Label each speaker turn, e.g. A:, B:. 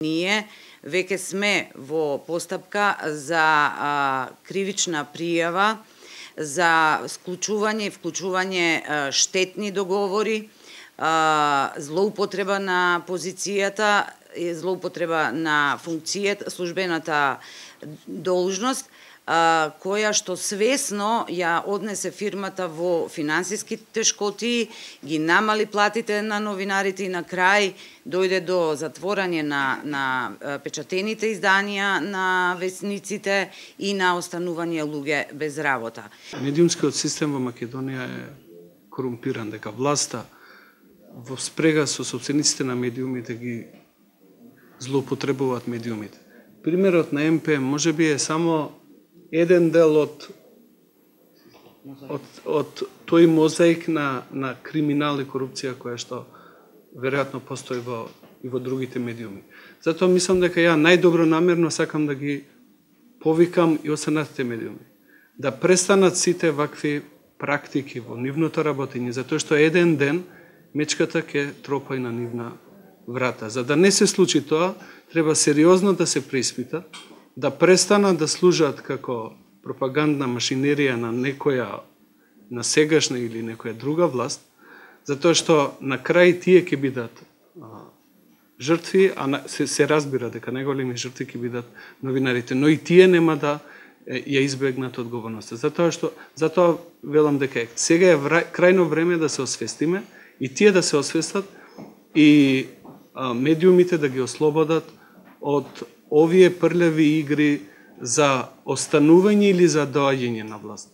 A: Ние веќе сме во постапка за кривична пријава за склучување и вклучување штетни договори, злоупотреба на позицијата, злоупотреба на функцијата, службената должност, која што свесно ја однесе фирмата во финансиски тешкоти, ги намали платите на новинарите и на крај дојде до затворање на печатените изданија на весниците и на останување луѓе без работа.
B: Медиумскиот систем во Македонија е корумпиран, дека власта во спрега со собствениците на медиумите ги злоупотребуваат медиумите. Примерот на МП можеби е само еден дел од тој мозаик на криминал и корупција која што веројатно постои и во другите медиуми. Затоа мислам дека ја најдобро намерно сакам да ги повикам и останатите медиуми да престанат сите вакви практики во нивното работење, затоа што еден ден мечката ќе тропа и на нивна врата. За да не се случи тоа, треба сериозно да се преиспита, да престанат да служат како пропагандна машинерија на некоја, на сегашна или некоја друга власт, затоа што на крај тие ќе бидат жртви, а се разбира дека најголеми жртви ќе бидат новинарите, но и тие нема да ја избегнат одговорноста. Затоа велам дека сега е крајно време да се освестиме и тие да се освестат и медиумите да ги ослободат од овие прљави игри за останување или за доаѓање на власт.